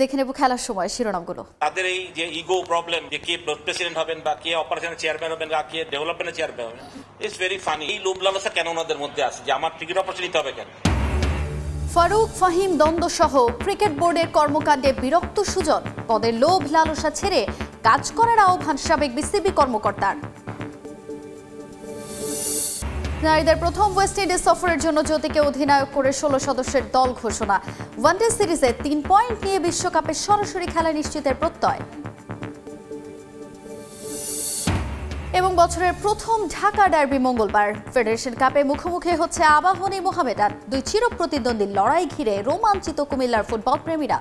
দেখে নেব খেলার সময় শিরোনামগুলো। তাদের এই যে ইগো প্রবলেম, যে কে প্রেসিডেন্ট হবেন বা কে অপারেশনের চেয়ারম্যান হবেন বা কে ডেভেলপমেন্টের চেয়ারম্যান হবেন, ইটস ভেরি ফানি। এই লোভ লালসা কেন ওনাদের মধ্যে আছে যে আমার টিকিট অপারেশন নিতে হবে কেন? ফারুক ফাহিম দ্বন্দ্ব সহ ক্রিকেট বোর্ডের কর্মকাণ্ডে বিরক্ত সুজন। পদের লোভ লালসা ছেড়ে কাজ করার আহ্বান সাবেক বিসিবি কর্মকর্তার। নারীদের প্রথম ওয়েস্ট ইন্ডিজ সফরের জন্য জ্যোতিকে অধিনায়ক করে 16 সদস্যের দল ঘোষণা। ওয়ানডে সিরিজে 3 পয়েন্ট নিয়ে বিশ্বকাপে সরাসরি খেলা নিশ্চিতের প্রত্যয়। এবং বছরের প্রথম ঢাকা ডার্বি মঙ্গলবার। ফেডারেশন কাপে মুখোমুখি হচ্ছে আবাহনী মোহামেডান। দুই চিরপ্রতিদ্বন্দ্বী লড়াই ঘিরে রোমাঞ্চিত কুমিল্লার ফুটবল প্রেমীরা।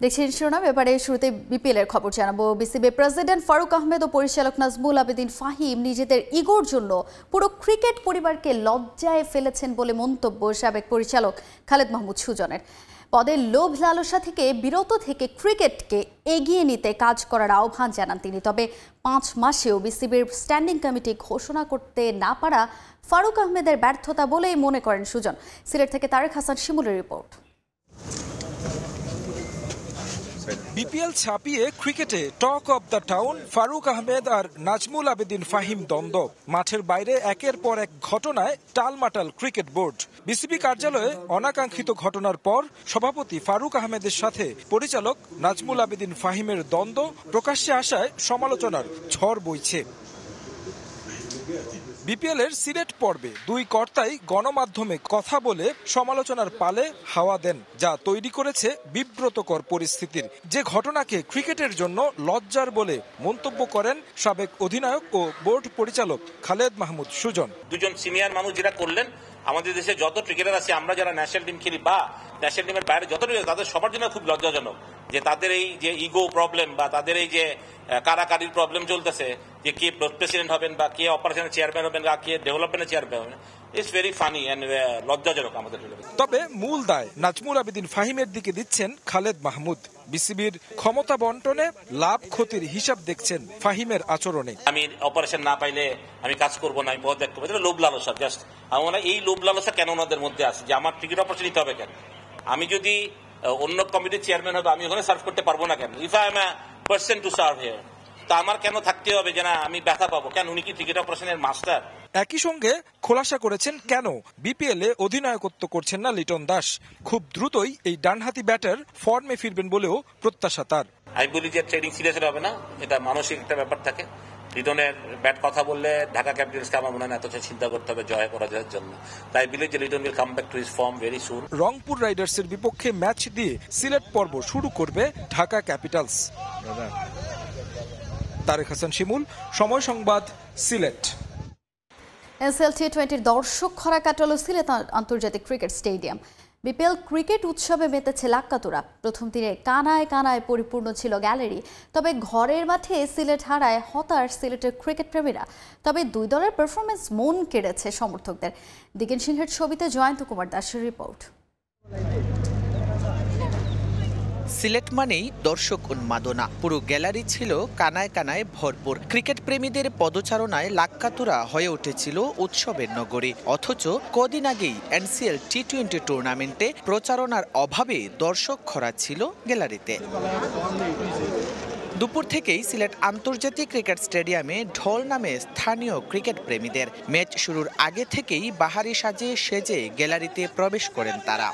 দেখছেন শিরোনাম। এবারে শুরুতে বিপিএল এর খবর জানাবো। বিসিবি প্রেসিডেন্ট ফারুক আহমেদ ও পরিচালক নাজমুল আবেদিন ফাহিম নিজেদের ইগোর জন্য পুরো ক্রিকেট পরিবারকে লজ্জায় ফেলেছেন বলে মন্তব্য সাবেক পরিচালক খালেদ মাহমুদ সুজনের। পদের লোভ লালসা থেকে বিরত থেকে ক্রিকেটকে এগিয়ে নিতে কাজ করার আহ্বান জানান তিনি। তবে 5 মাসেও বিসিবির স্ট্যান্ডিং কমিটি ঘোষণা করতে না পারা ফারুক আহমেদের ব্যর্থতা বলেই মনে করেন সুজন। সিলেট থেকে তারেক হাসান শিমুলের রিপোর্ট। বিপিএল ছাপিয়ে ক্রিকেটে talk of the town Faruk Ahmed আর নাজমুল আবেদিন ফাহিম দ্বন্দ্ব। মাঠের বাইরে একের পর এক ঘটনায় টালমাটাল ক্রিকেট বোর্ড। বিসিবি কার্যালয়ে অনাকাঙ্ক্ষিত ঘটনার পর সভাপতি ফারুক আহমেদের সাথে পরিচালক নাজমুল আবেদিন ফাহিমের দ্বন্দ্ব প্রকাশ্যে আসায় সমালোচনার ঝড় বইছে। বিপিএল এর সিলেট পর্বে দুই কর্তাই গণমাধ্যমে কথা বলে সমালোচনার পালে হাওয়া দেন, যা তৈরি করেছে বিব্রতকর পরিস্থিতির। যে ঘটনাকে ক্রিকেটের জন্য লজ্জার বলে মন্তব্য করেন সাবেক অধিনায়ক ও বোর্ড পরিচালক খালেদ মাহমুদ সুজন। দুজন সিনিয়র মানুষ যেটা করলেন, আমাদের দেশে যত ক্রিকেটার আছে, আমরা যারা ন্যাশনাল টিম খেলি বা ন্যাশনাল টিমের বাইরে যত তাদের সবার জন্য খুব লজ্জাজনক যে তাদের এই যে ইগো প্রবলেম বা তাদের এই যে কারাকারির প্রবলেম চলতেছে, যে কে প্রেসিডেন্ট হবেন বা কে অপারেশনের চেয়ারম্যান হবেন বা কে ডেভেলপমেন্টের চেয়ারম্যান হবেন, ইটস ভেরি ফানি এন্ড লজ্জাজনক আমাদের। তবে মূল দায় নাজমুল আবেদিন ফাহিমের দিকে দিচ্ছেন খালেদ মাহমুদ। বিসিবির ক্ষমতা বন্টনে লাভ ক্ষতির হিসাব দেখছেন ফাহিমের আচরণে। আমি অপারেশন না পাইলে আমি কাজ করবো না, আমি পদত্যাগ করবো, এটা লোভ লালসা। জাস্ট আমার এই লোভ লালসা কেন ওনাদের মধ্যে আছে যে আমার টিকিট অপারেশন নিতে হবে কেন? আমি যদি অন্য কমিটির চেয়ারম্যান হবে, আমি ওখানে সার্ভ করতে পারবো না কেন? If I am a person to serve here, তা আমার কেন থাকতে হবে যে না আমি ব্যথা পাবো কেন? উনি কি টিকিট অপারেশনের মাস্টার? একই সঙ্গে খোলাসা করেছেন কেন বিপিএল এ অধিনায়কত্ব করছেন না লিটন দাস। খুব দ্রুতই এই ডানহাতি ব্যাটার ফর্মে ফিরবেন বলেও প্রত্যাশা তার। আমি বলি যে ট্রেডিং সিরিয়াসলি হবে না, এটা মানসিক একটা ব্যাপার থাকে। লিটনের ব্যাট কথা বললে ঢাকা ক্যাপিটালসকে আমার মনে হয় এত চিন্তা করতে হবে জয় পরাজয়ের জন্য। তাই বিলিভ যে Liton will come back to his form very soon. Rangpur রাইডার্সের বিপক্ষে ম্যাচ দিয়ে সিলেট পর্ব শুরু করবে Dhaka capitals. Tarek Hasan Shimul, Somoy Sangbad, Sylhet. NCL T20 দর্শক খরা কাটালো সিলেট আন্তর্জাতিক ক্রিকেট স্টেডিয়াম। বিপিএল ক্রিকেট উৎসবে মেতেছে লাক্কাতুরা। প্রথম দিনে কানায় কানায় পরিপূর্ণ ছিল গ্যালারি। তবে ঘরের মাঠে সিলেট হারায় হতাশ সিলেটের ক্রিকেট প্রেমীরা। তবে দুই দলের পারফরমেন্স মন কেড়েছে সমর্থকদের। দিগেন সিংহের ছবিতে জয়ন্ত কুমার দাসের রিপোর্ট। সিলেট মানেই দর্শক উন্মাদনা। পুরো গ্যালারি ছিল কানায় কানায় ভরপুর। ক্রিকেট প্রেমীদের পদচারণায় লাক্কাতুরা হয়ে উঠেছিল উৎসবের নগরী। অথচ কদিন আগেই এনসিএল টি20 টুর্নামেন্টে প্রচারণার অভাবে দর্শক খরা ছিল গ্যালারিতে। দুপুর থেকেই সিলেট আন্তর্জাতিক ক্রিকেট স্টেডিয়ামে ঢল নামে স্থানীয় ক্রিকেট প্রেমীদের। ম্যাচ শুরুর আগে থেকেই বাহারি সাজে সেজে গ্যালারিতে প্রবেশ করেন তারা।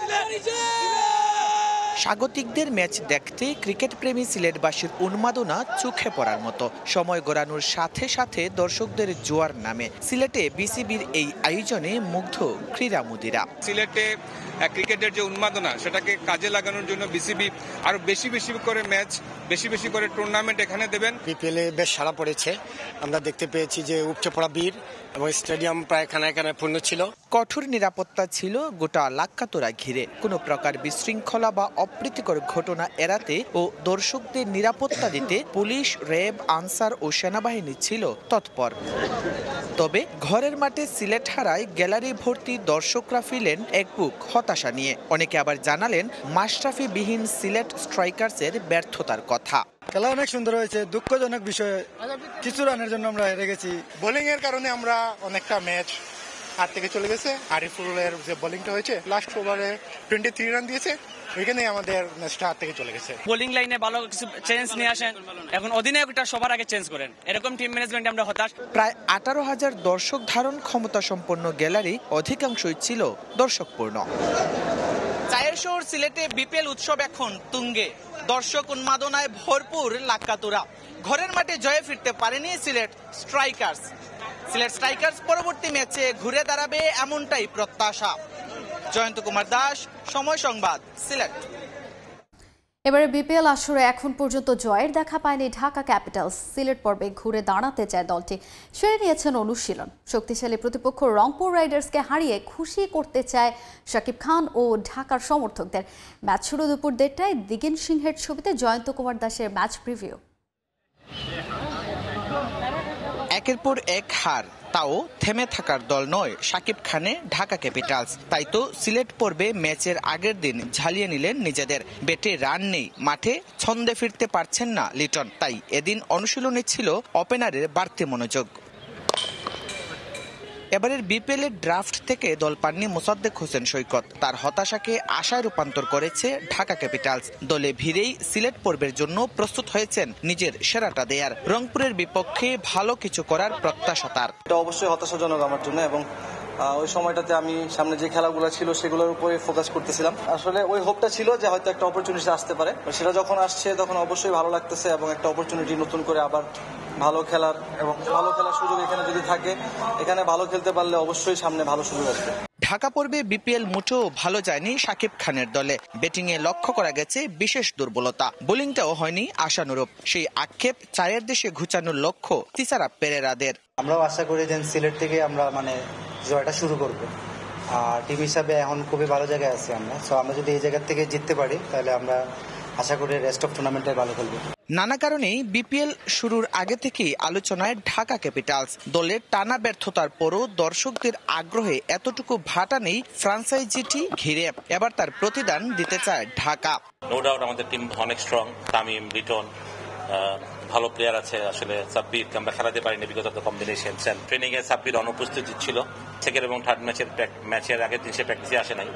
স্বাগতিকদের ম্যাচ দেখতে ক্রিকেট প্রেমী সিলেটবাসীর উন্মাদনা চোখে পড়ার মতো। সময় গড়ানোর সাথে সাথে দর্শকদের জোয়ার নামে। সিলেটে বিসিবির এই আয়োজনে মুগ্ধ ক্রীড়ামোদীরা। সিলেটে ক্রিকেটের যে উন্মাদনা সেটাকে কাজে লাগানোর জন্য বিসিবি আরো বেশি বেশি করে ম্যাচ, বেশি বেশি করে টুর্নামেন্ট এখানে দেবেন। বিপিএল এ বেশ সাড়া পড়েছে। আমরা দেখতে পেয়েছি যে উপচে পড়া ভিড় এবং স্টেডিয়াম প্রায় কানায় কানায় পূর্ণ ছিল। কঠোর নিরাপত্তা ছিল গোটা লাক্কাতুরা ঘিরে। কোনো প্রকার বিশৃঙ্খলা বা অপ্রীতিকর ঘটনা এড়াতে ও দর্শকদের নিরাপত্তা দিতে পুলিশ, র্যাব, আনসার ও সেনাবাহিনী ছিল তৎপর। তবে ঘরের মাঠে সিলেট হারায় গ্যালারি ভর্তি দর্শকরা ফিরলেন এক বুক হতাশা নিয়ে। অনেকে আবার জানালেন মাশরাফি বিহীন সিলেট স্ট্রাইকার্সের ব্যর্থতার কথা। খেলা অনেক সুন্দর হয়েছে, দুঃখজনক বিষয় কিছু রানের জন্য আমরা হেরে গেছি। বোলিং এর কারণে আমরা অনেকটা ম্যাচ হাত থেকে চলে গেছে। আরিফুলের যে বোলিংটা হয়েছে লাস্ট ওভারে 23 রান দিয়েছে, ওইখানে আমাদের ম্যাচটা হাত থেকে চলে গেছে। বোলিং লাইনে ভালো কিছু চেঞ্জ নিয়ে আসেন, এখন অধিনায়কটা সবার আগে চেঞ্জ করেন, এরকম টিম ম্যানেজমেন্ট আমরা হতাশ। প্রায় 18,000 দর্শক ধারণ ক্ষমতা সম্পন্ন গ্যালারি অধিকাংশই ছিল দর্শকপূর্ণ। চায়ের শহর সিলেটে বিপিএল উৎসব এখন তুঙ্গে, দর্শক উন্মাদনায় ভরপুর লাক্কাতুরা। ঘরের মাঠে জয়ে ফিরতে পারেনি সিলেট স্ট্রাইকার্স পরবর্তী ম্যাচে ঘুরে দাঁড়াবে এমনটাই প্রত্যাশা। জয়ন্ত কুমার দাস, সময় সংবাদ, সিলেট। এবারে বিপিএল আসরে এখন পর্যন্ত জয়ের দেখা পায়নি ঢাকা ক্যাপিটালস। সিলেট পর্বে ঘুরে দাঁড়াতে চায় দলটি, সেরে নিয়েছেন অনুশীলন। শক্তিশালী প্রতিপক্ষ রংপুর রাইডার্সকে হারিয়ে খুশি করতে চায় শাকিব খান ও ঢাকার সমর্থকদের। ম্যাচ শুরু দুপুর 1:30টায় দিগেন সিংহের ছবিতে জয়ন্ত কুমার দাসের ম্যাচ প্রিভিউ। একের পর এক হার, তাও থেমে থাকার দল নয় শাকিব খানের ঢাকা ক্যাপিটালস। তাই তো সিলেট পর্বে ম্যাচের আগের দিন ঝালিয়ে নিলেন নিজেদের। ব্যাটে রান নেই, মাঠে ছন্দে ফিরতে পারছেন না লিটন। তাই এদিন অনুশীলনে ছিল ওপেনারের বাড়তি মনোযোগ। এবারের বিপিএল এর ড্রাফট থেকে দল পাননি মোসাদ্দেক হোসেন সৈকত। তার হতাশাকে আশায় রূপান্তর করেছে ঢাকা ক্যাপিটালস। দলে ভিড়েই সিলেট পর্বের জন্য প্রস্তুত হয়েছেন নিজের সেরাটা দেয়ার। রংপুরের বিপক্ষে ভালো কিছু করার প্রত্যাশা তার। এটা অবশ্যই হতাশাজনক আমার জন্য, এবং ওই সময়টাতে আমি সামনে যে খেলাগুলো ছিল সেগুলোর উপরে ফোকাস করতেছিলাম। আসলে ওই হোপটা ছিল যে হয়তো একটা অপরচুনিটি আসতে পারে, সেটা যখন আসছে তখন অবশ্যই ভালো লাগতেছে, এবং একটা অপরচুনিটি নতুন করে আবার ভালো খেলার সুযোগ এখানে যদি থাকে, এখানে ভালো খেলতে পারলে অবশ্যই সামনে ভালো সুযোগ আসবে। ঢাকা পর্বে বিপিএল মুঠো ভালো যায়নি শাকিব খানের দলে। ব্যাটিংয়ে লক্ষ্য করা গেছে বিশেষ দুর্বলতা, বোলিংটাও হয়নি আশানুরূপ। সেই আক্ষেপ চায়ের দেশে ঘুচানোর লক্ষ্য তিসারা পেরেরাদের। আমরাও আশা করি যে সিলেট থেকে আমরা জয়টা শুরু করব, আর টিম হিসাবে এখন খুবই ভালো জায়গায় আছি আমরা। সো আমরা যদি এই জায়গা থেকে জিততে পারি তাহলে আমরা আশা করি রেস্ট অফ টুর্নামেন্টে ভালো খেলবো। নানা কারণেই বিপিএল শুরুর আগে থেকেই আলোচনায় ঢাকা ক্যাপিটালস। দলের টানা ব্যর্থতার পরও দর্শকদের আগ্রহে এতটুকু ভাটা নেই ফ্রাঞ্চাইজিটি ঘিরে। এবার তার প্রতিদান দিতে চায় ঢাকা। নো ডাউট আমাদের টিম অনেক স্ট্রং। তামিম, লিটন, ভালো প্লেয়ার আছে। আসলে সাব্বির আমরা খেলাতে পারিনি because of the combination. Training এ সাব্বির অনুপস্থিত ছিল। সেকেন্ড এবং থার্ড ম্যাচের আগের দিন সে প্র্যাকটিসে আসে নাই,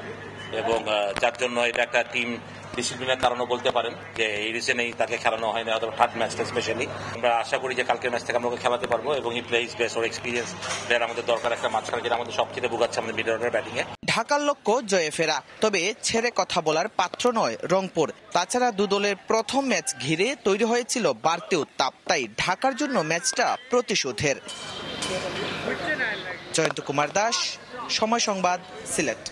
এবং যার জন্য এটা একটা টিম ডিসিপ্লিনের কারণও বলতে পারেন যে এই রিজনেই তাকে খেলানো হয়নি, হয়তো থার্ড ম্যাচটা স্পেশালি। আমরা আশা করি যে কালকের ম্যাচ থেকে আমরা ওকে খেলাতে পারবো, এবং ই প্লেইজ বেস্ট। ওর এক্সপিরিয়েন্স প্লেয়ার আমাদের দরকার একটা মাঝখানে, যেটা আমাদের সবচেয়ে ভোগাচ্ছে আমাদের মিডল অর্ডার ব্যাটিংয়ে। ঢাকার লক্ষ্য জয়ে ফেরা, তবে ছেড়ে কথা বলার পাত্র নয় রংপুর। তাছাড়া দু দলের প্রথম ম্যাচ ঘিরে তৈরি হয়েছিল বাড়তি উত্তাপ, তাই ঢাকার জন্য ম্যাচটা প্রতিশোধের। জয়ন্ত কুমার দাস, সময় সংবাদ, সিলেট।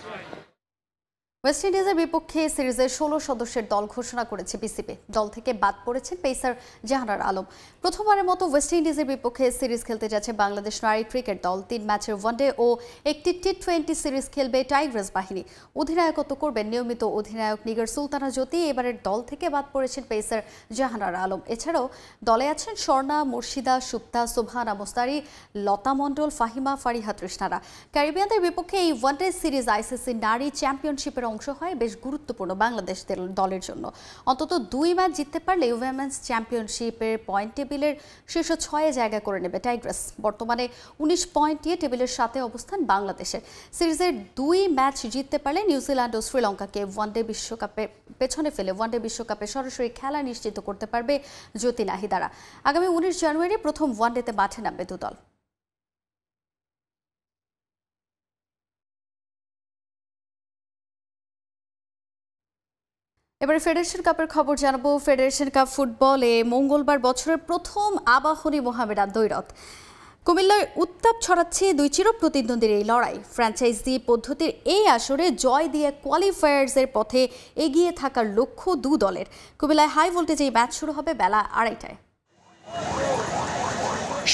ওয়েস্ট ইন্ডিজের বিপক্ষে সিরিজের 16 সদস্যের দল ঘোষণা করেছে বিসিবি। দল থেকে বাদ পড়েছেন পেসার জাহানারা আলম। প্রথমবারের মতো ওয়েস্ট ইন্ডিজের বিপক্ষে সিরিজ খেলতে যাচ্ছে বাংলাদেশ নারী ক্রিকেট দল। 3 ম্যাচের ওয়ানডে ও একটি টি20 সিরিজ খেলবে টাইগ্রাস বাহিনী। অধিনায়কত্ব করবেন নিয়মিত অধিনায়ক নিগার সুলতানা জ্যোতি। এবারের দল থেকে বাদ পড়েছেন পেসার জাহানারা আলম। এছাড়াও দলে আছেন স্বর্ণা, মুর্শিদা, সুপ্তা, সোভানা মোস্তারি, লতা মণ্ডল, ফাহিমা, ফারিহা তৃষ্ণারা। ক্যারিবিয়ানদের বিপক্ষে এই ওয়ানডে সিরিজ আইসিসি নারী চ্যাম্পিয়নশিপের অংশ হয়, বেশ গুরুত্বপূর্ণ বাংলাদেশ দলের জন্য। অন্তত 2 ম্যাচ জিততে পারলে উইমেন্স চ্যাম্পিয়নশিপের পয়েন্ট টেবিলের শীর্ষ 6 জায়গা করে নেবে টাইগ্রাস। বর্তমানে 19 পয়েন্ট নিয়ে টেবিলের 7 অবস্থান বাংলাদেশের। সিরিজের 2 ম্যাচ জিততে পারলে নিউজিল্যান্ড ও শ্রীলঙ্কাকে ওয়ানডে বিশ্বকাপে পেছনে ফেলে ওয়ানডে বিশ্বকাপে সরাসরি খেলা নিশ্চিত করতে পারবে জ্যোতি নাহিদারা। আগামী 19 জানুয়ারি প্রথম ওয়ানডেতে মাঠে নামবে দুদল। এবারে ফেডারেশন কাপের খবর জানাবো। ফেডারেশন কাপ ফুটবলে মঙ্গলবার বছরের প্রথম আবাহনী মোহামেডান দ্বৈরথ। কুমিল্লায় উত্তাপ ছড়াচ্ছে 2 চিরপ্রতিদ্বন্দ্বীর এই লড়াই। ফ্র্যাঞ্চাইজি পদ্ধতির এই আসরে জয় দিয়ে কোয়ালিফায়ার্সের পথে এগিয়ে থাকার লক্ষ্য 2 দলের। কুমিল্লায় হাই ভোল্টেজে এই ম্যাচ শুরু হবে বেলা 2:30টায়।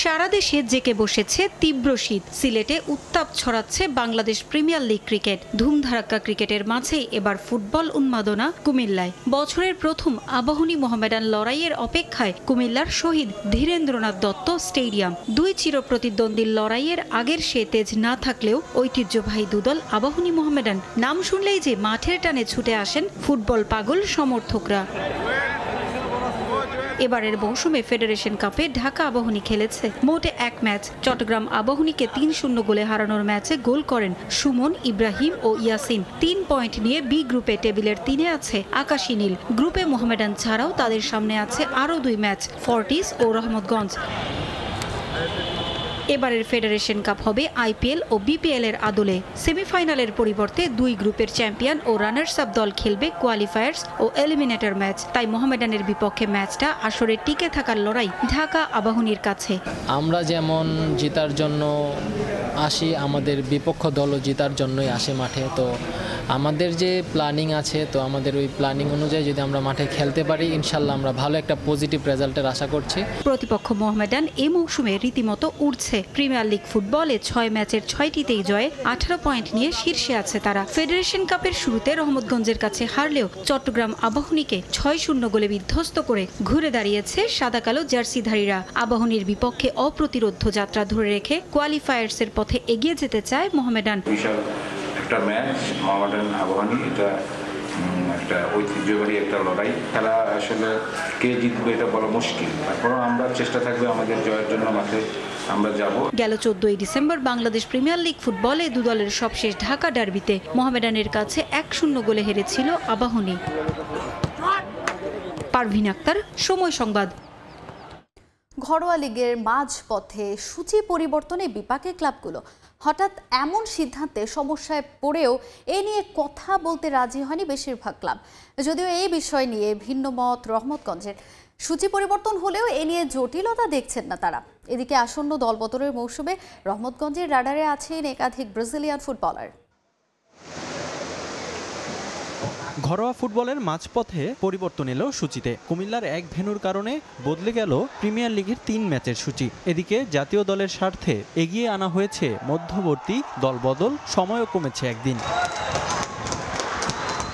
সারা দেশে জেকে বসেছে তীব্র শীত। সিলেটে উত্তাপ ছড়াচ্ছে বাংলাদেশ প্রিমিয়ার লিগ ক্রিকেট। ধুমধারাক্কা ক্রিকেটের মাঝেই এবার ফুটবল উন্মাদনা কুমিল্লায়। বছরের প্রথম আবাহনী মোহামেডান লড়াইয়ের অপেক্ষায় কুমিল্লার শহীদ ধীরেন্দ্রনাথ দত্ত স্টেডিয়াম। 2 চিরপ্রতিদ্বন্দ্বীর লড়াইয়ের আগের সে তেজ না থাকলেও ঐতিহ্যবাহী দুদল আবাহনী মোহামেডান নাম শুনলেই যে মাঠের টানে ছুটে আসেন ফুটবল পাগল সমর্থকরা। এবারের মৌসুমে ফেডারেশন কাপে ঢাকা আবাহনী খেলেছে মোটে 1 ম্যাচ। চট্টগ্রাম আবাহনীকে 3-0 গোলে হারানোর ম্যাচে গোল করেন সুমন, ইব্রাহিম ও ইয়াসিন। 3 পয়েন্ট নিয়ে বি গ্রুপে টেবিলের 3-এ আছে আকাশী নীল। গ্রুপে মোহামেডান ছাড়াও তাদের সামনে আছে আরও 2 ম্যাচ, ফর্টিস ও রহমতগঞ্জ। এবারের ফেডারেশন কাপ হবে আইপিএল ও বিপিএল এর আদলে। সেমিফাইনালের পরিবর্তে 2 গ্রুপের চ্যাম্পিয়ন ও রানার্স আপ দল খেলবে কোয়ালিফায়ার্স ও এলিমিনেটর ম্যাচ। তাই মোহামেডানের বিপক্ষে ম্যাচটা আসরে টিকে থাকার লড়াই ঢাকা আবাহনীর কাছে। আমরা যেমন জেতার জন্য আসি, আমাদের বিপক্ষ দলও জেতার জন্যই আসে মাঠে। তো আমাদের যে প্ল্যানিং আছে, তো আমাদের ওই প্ল্যানিং অনুযায়ী যদি আমরা মাঠে খেলতে পারি, ইনশাল্লাহ আমরা ভালো একটা পজিটিভ রেজাল্টের আশা করছি। প্রতিপক্ষ মোহামেডান এই মৌসুমে রীতিমতো উঠছে। প্রিমিয়ার লিগ ফুটবলে 6 ম্যাচের 6টিতেই জয়ে 18 পয়েন্ট নিয়ে শীর্ষে আছে তারা। ফেডারেশন কাপের শুরুতে রহমতগঞ্জের কাছে হারলেও চট্টগ্রাম আবাহনীকে 6-0 গোলে বিধ্বস্ত করে ঘুরে দাঁড়িয়েছে সাদা কালো জার্সিধারীরা। আবাহনীর বিপক্ষে অপ্রতিরোধ্য যাত্রা ধরে রেখে কোয়ালিফায়ার্সের পথে এগিয়ে যেতে চায় মোহামেডান। একটা ম্যাচ মোহামেডান আবাহনী, এটা একটা ঐতিহ্যবাহী একটা লড়াই। খেলা আসলে কে জিতবে এটা বলা মুশকিল, তারপরও আমরা চেষ্টা থাকবে আমাদের জয়ের জন্য মাঠে আমরা যাব। গেল 14 ডিসেম্বর বাংলাদেশ প্রিমিয়ার লিগ ফুটবলে দু দলের সবশেষ ঢাকা ডার্বিতে মোহামেডানের কাছে 1-0 গোলে হেরেছিল আবাহনী। পারভিন আক্তার, সময় সংবাদ। ঘরোয়া লিগের মাঝপথে সূচি পরিবর্তনে বিপাকে ক্লাবগুলো। হঠাৎ এমন সিদ্ধান্তে সমস্যায় পড়েও এ নিয়ে কথা বলতে রাজি হয়নি বেশিরভাগ ক্লাব। যদিও এই বিষয় নিয়ে ভিন্ন মত রহমতগঞ্জের। সূচি পরিবর্তন হলেও এ নিয়ে জটিলতা দেখছেন না তারা। এদিকে আসন্ন দলবদলের মৌসুমে রহমতগঞ্জের রাডারে আছেন একাধিক ব্রাজিলিয়ান ফুটবলার। ঘরোয়া ফুটবলের মাঝপথে পরিবর্তন এলো সূচিতে। কুমিল্লার এক ভেন্যুর কারণে বদলে গেল প্রিমিয়ার লিগের 3 ম্যাচের সূচি। এদিকে জাতীয় দলের স্বার্থে এগিয়ে আনা হয়েছে মধ্যবর্তী দলবদল, সময়ও কমেছে একদিন।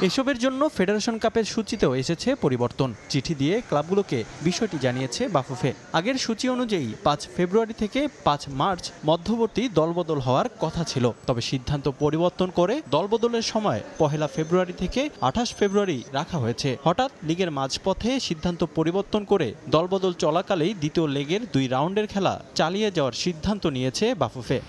এসবের জন্য ফেডারেশন কাপের সূচিতেও এসেছে পরিবর্তন। চিঠি দিয়ে ক্লাবগুলোকে বিষয়টি জানিয়েছে বাফুফে। আগের সূচি অনুযায়ী 5 ফেব্রুয়ারি থেকে 5 মার্চ মধ্যবর্তী দলবদল হওয়ার কথা ছিল, তবে সিদ্ধান্ত পরিবর্তন করে দলবদলের সময় 1 ফেব্রুয়ারি থেকে 28 ফেব্রুয়ারি রাখা হয়েছে। হঠাৎ লিগের মাঝপথে সিদ্ধান্ত পরিবর্তন করে দলবদল চলাকালেই দ্বিতীয় লেগের 2 রাউন্ডের খেলা চালিয়ে যাওয়ার সিদ্ধান্ত নিয়েছে বাফুফে।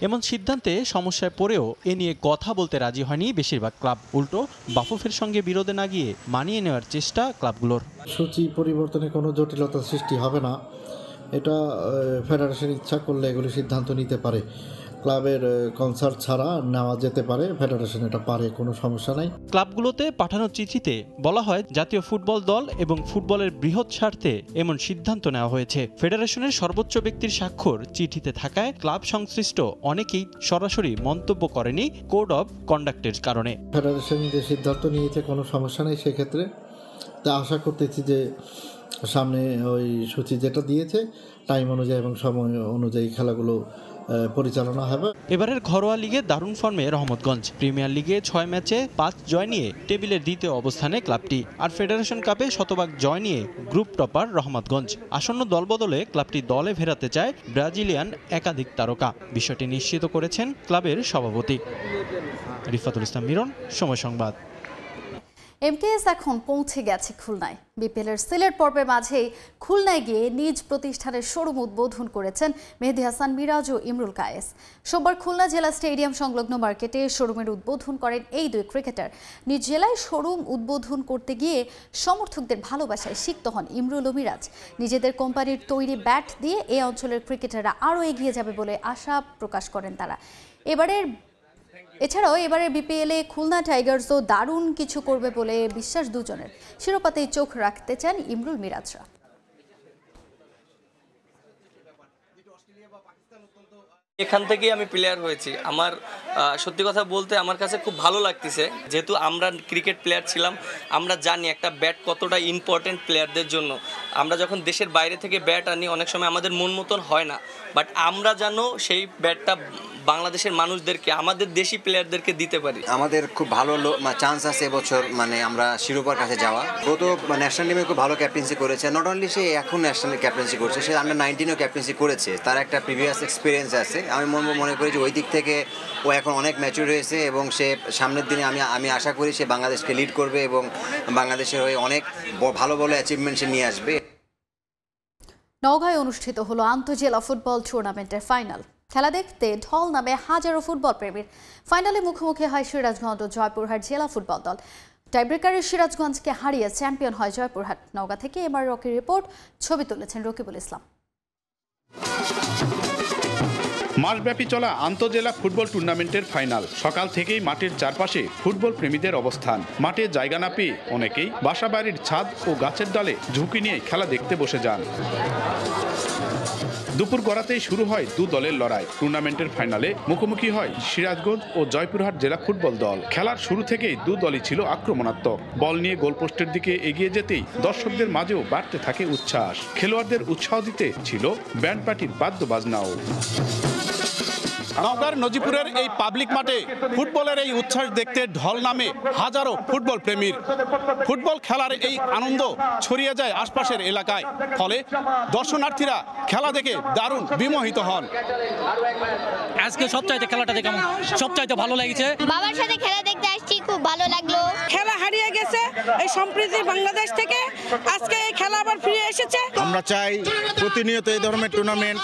এমন সিদ্ধান্তে সমস্যায় পড়েও এ নিয়ে কথা বলতে রাজি হয়নি বেশিরভাগ ক্লাব। উল্টো বাফুফের সঙ্গে বিরোধে না গিয়ে মানিয়ে নেওয়ার চেষ্টা ক্লাবগুলোর। সূচি পরিবর্তনে কোনো জটিলতা সৃষ্টি হবে না, এটা ফেডারেশন ইচ্ছা করলে এগুলি সিদ্ধান্ত নিতে পারে। ক্লাবের কনসার্ট ছাড়া নেওয়া যেতে পারে, ফেডারেশন এটা পারে, কোনো সমস্যা নাই। ক্লাবগুলোতে পাঠানো চিঠিতে বলা হয় জাতীয় ফুটবল দল এবং ফুটবলের বৃহৎ স্বার্থে এমন সিদ্ধান্ত নেওয়া হয়েছে। ফেডারেশনের সর্বোচ্চ ব্যক্তির স্বাক্ষর চিঠিতে থাকায় ক্লাব সংশ্লিষ্ট অনেকেই সরাসরি মন্তব্য করেনি কোড অফ কন্ডাক্টের কারণে। ফেডারেশন যে সিদ্ধান্ত নিয়েছে কোনো সমস্যা নেই সেক্ষেত্রে। তা আশা করতেছি যে সামনে ওই সূচি যেটা দিয়েছে টাইম অনুযায়ী এবং সময় অনুযায়ী খেলাগুলো পরিচালনা হবে। এবারের ঘরোয়া লিগে দারুণ ফর্মে রহমতগঞ্জ। প্রিমিয়ার লিগে 6 ম্যাচে 5 জয় নিয়ে টেবিলের দ্বিতীয় অবস্থানে ক্লাবটি। আর ফেডারেশন কাপে শতভাগ জয় নিয়ে গ্রুপ টপার রহমতগঞ্জ। আসন্ন দলবদলে ক্লাবটি দলে ফেরাতে চায় ব্রাজিলিয়ান একাধিক তারকা। বিষয়টি নিশ্চিত করেছেন ক্লাবের সভাপতি। রিফাতুল ইসলাম মিরন, সময় সংবাদ। এমকেএস এখন পৌঁছে গেছে খুলনায়। বিপিএলের সিলেট পর্বের মাঝেই খুলনায় গিয়ে নিজ প্রতিষ্ঠানের শোরুম উদ্বোধন করেছেন মেহেদী হাসান মিরাজ ও ইমরুল কায়েস। সোমবার খুলনা জেলা স্টেডিয়াম সংলগ্ন মার্কেটে শোরুমের উদ্বোধন করেন এই 2 ক্রিকেটার। নিজ জেলায় শোরুম উদ্বোধন করতে গিয়ে সমর্থকদের ভালোবাসায় সিক্ত হন ইমরুল ও মিরাজ। নিজেদের কোম্পানির তৈরি ব্যাট দিয়ে এই অঞ্চলের ক্রিকেটাররা আরও এগিয়ে যাবে বলে আশা প্রকাশ করেন তারা। এছাড়াও এবারের বিপিএলে খুলনা টাইগার্সও দারুণ কিছু করবে বলে বিশ্বাস দুজনের। শিরোপাতেই চোখ রাখতে চান ইমরুল মিরাজরা। এখান থেকেই আমি প্লেয়ার হয়েছি। আমার সত্যি কথা বলতে আমার কাছে খুব ভালো লাগতেছে, যেহেতু আমরা ক্রিকেট প্লেয়ার ছিলাম, আমরা জানি একটা ব্যাট কতটা ইম্পর্টেন্ট প্লেয়ারদের জন্য। আমরা যখন দেশের বাইরে থেকে ব্যাট আনি অনেক সময় আমাদের মন মতন হয় না, বাট আমরা যেন সেই ব্যাটটা বাংলাদেশের মানুষদেরকে, আমাদের দেশি প্লেয়ারদেরকে দিতে পারি। আমাদের খুব ভালো চান্স আছে এবছর, মানে আমরা শিরোপার কাছে যাওয়া। ও তো ন্যাশনাল টিমে খুব ভালো ক্যাপ্টেন্সি করেছে। নট অনলি সে এখন ন্যাশনাল ক্যাপ্টেন্সি করছে, সে আন্ডার 19ও ক্যাপ্টেন্সি করেছে। তার একটা প্রিভিয়াস এক্সপিরিয়েন্স আছে আমি মনে করি যে ওই দিক থেকে ও এখন অনেক ম্যাচিউর হয়েছে এবং সে সামনের দিনে আমি আশা করি সে বাংলাদেশকে লিড করবে এবং বাংলাদেশের হয়ে অনেক ভালো ভালো অ্যাচিভমেন্ট সে নিয়ে আসবে। নওগাঁয় অনুষ্ঠিত হলো আন্তঃজেলা ফুটবল টুর্নামেন্টের ফাইনাল। খেলা দেখতে ঢল নামে হাজারো ফুটবল প্রেমীর। ফাইনালে মুখোমুখি হয় সিরাজগঞ্জ ও জয়পুরহাট জেলা ফুটবল দল। টাইব্রেকারে সিরাজগঞ্জকে হারিয়ে চ্যাম্পিয়ন হয় জয়পুরহাট। নওগাঁ থেকে এবার রকির রিপোর্ট, ছবি তুলেছেন রকিবুল ইসলাম। মাসব্যাপী চলা আন্তঃজেলা ফুটবল টুর্নামেন্টের ফাইনাল। সকাল থেকেই মাঠের চারপাশে ফুটবল প্রেমীদের অবস্থান। মাঠে জায়গা না পেয়ে অনেকেই বাসাবাড়ির ছাদ ও গাছের ডালে ঝুঁকি নিয়ে খেলা দেখতে বসে যান। দুপুর গড়াতেই শুরু হয় দু দলের লড়াই। টুর্নামেন্টের ফাইনালে মুখোমুখি হয় সিরাজগঞ্জ ও জয়পুরহাট জেলা ফুটবল দল। খেলার শুরু থেকেই দু দলই ছিল আক্রমণাত্মক। বল নিয়ে গোলপোস্টের দিকে এগিয়ে যেতেই দর্শকদের মাঝেও বাড়তে থাকে উচ্ছ্বাস। খেলোয়াড়দের উৎসাহ দিতে ছিল ব্যান্ড পার্টির বাদ্যবাজনাও। নওগাঁর নজিপুরের এই পাবলিক মাঠে ফুটবলের এই উচ্ছ্বাস দেখতে ঢল নামে হাজারো ফুটবল প্রেমীর। ফুটবল খেলার এই আনন্দ ছড়িয়ে যায় আশপাশের এলাকায়। ফলে দর্শনার্থীরা খেলা দেখে দারুণ বিমোহিত হন। আজকে সবচাইতে খেলাটা দেখে আমার সবচাইতে ভালো লেগেছে। বাবার সাথে খেলা দেখতে আসছি, খুব ভালো লাগলো। খেলা হারিয়ে গেছে এই সম্প্রীতি বাংলাদেশ থেকে, আজকে এই খেলা আবার ফিরে এসেছে। আমরা চাই প্রতিনিয়ত এই ধরনের টুর্নামেন্ট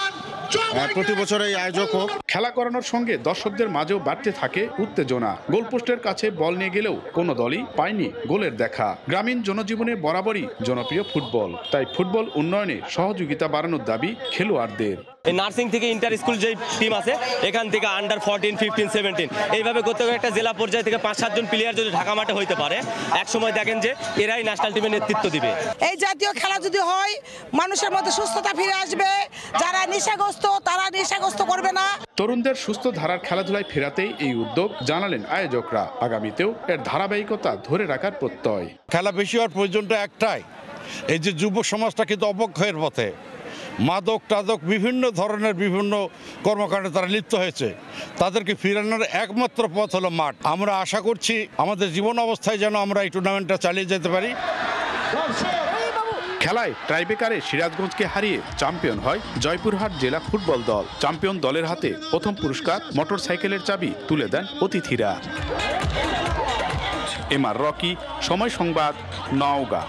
প্রতি বছরই আয়োজক হোক। খেলা করানোর সঙ্গে দর্শকদের মাঝেও বাড়তে থাকে উত্তেজনা। গোলপোস্টের কাছে বল নিয়ে গেলেও কোনো দলই পায়নি গোলের দেখা। গ্রামীণ জনজীবনে বরাবরই জনপ্রিয় ফুটবল, তাই ফুটবল উন্নয়নে সহযোগিতা বাড়ানোর দাবি খেলোয়াড়দের। এই নার্সিং থেকে ইন্টার স্কুল যে টিম আছে এখান থেকে আন্ডার 14, 15, 17 এইভাবে করতে একটা জেলা পর্যায় থেকে 5-7 জন প্লেয়ার যদি ঢাকা মাঠে হইতে পারে, এক সময় দেখেন যে এরাই ন্যাশনাল টিমের নেতৃত্ব দিবে। এই জাতীয় খেলা যদি হয় মানুষের মধ্যে সুস্থতা ফিরে আসবে। যারা নেশাগ্রস্ত তারা নেশাগ্রস্ত করবে না। তরুণদের সুস্থ ধারার খেলাধুলায় ফেরাতেই এই উদ্যোগ জানালেন আয়োজকরা। আগামীতেও এর ধারাবাহিকতা ধরে রাখার প্রত্যয়। খেলা বেশি হওয়ার প্রয়োজনটা একটাই, এই যে যুব সমাজটা কিন্তু অবক্ষয়ের পথে। মাদক টাদক বিভিন্ন ধরনের বিভিন্ন কর্মকাণ্ডে তারা লিপ্ত হয়েছে। তাদেরকে ফিরানোর একমাত্র পথ হলো মাঠ। আমরা আশা করছি আমাদের জীবন অবস্থায় যেন আমরা এই টুর্নামেন্টটা চালিয়ে যেতে পারি। খেলায় টাইব্রেকারে সিরাজগঞ্জকে হারিয়ে চ্যাম্পিয়ন হয় জয়পুরহাট জেলা ফুটবল দল। চ্যাম্পিয়ন দলের হাতে প্রথম পুরস্কার মোটরসাইকেলের চাবি তুলে দেন অতিথিরা। এমআর রকি, সময় সংবাদ, নওগাঁ।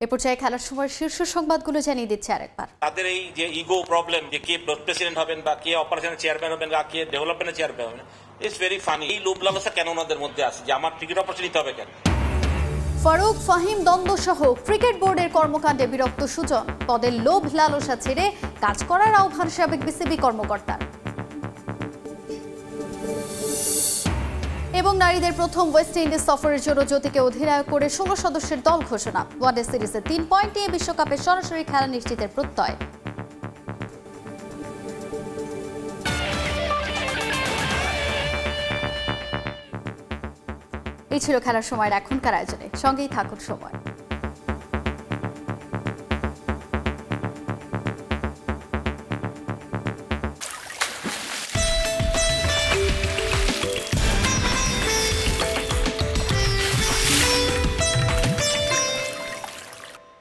এ পর্যায়ে খেলার সময় শীর্ষ সংবাদগুলো জানিয়ে দিচ্ছে আরেকবার। তাদের এই যে ইগো প্রবলেম, যে কে প্রেসিডেন্ট হবেন বা কে অপারেশনের চেয়ারম্যান হবেন বা কে ডেভেলপমেন্টের চেয়ারম্যান হবেন, ইটস ভেরি ফানি। এই লোভ লালসা কেন ওনাদের মধ্যে আছে যে আমার টিকিট অপারেশন নিতে হবে কেন? ফারুক ফাহিম দ্বন্দ্ব সহ ক্রিকেট বোর্ডের কর্মকাণ্ডে বিরক্ত সুজন। পদের লোভ লালসা ছেড়ে কাজ করার আহ্বান সাবেক বিসিবি কর্মকর্তার। এবং নারীদের প্রথম ওয়েস্ট ইন্ডিজ সফরের জন্য জ্যোতিকে অধিনায়ক করে 16 সদস্যের দল ঘোষণা। ওয়ানডে সিরিজে 3 পয়েন্ট নিয়ে বিশ্বকাপে সরাসরি খেলা নিশ্চিতের প্রত্যয়। এই ছিল খেলার সময়ের এখনকার আয়োজনে। সঙ্গেই থাকুন সময়।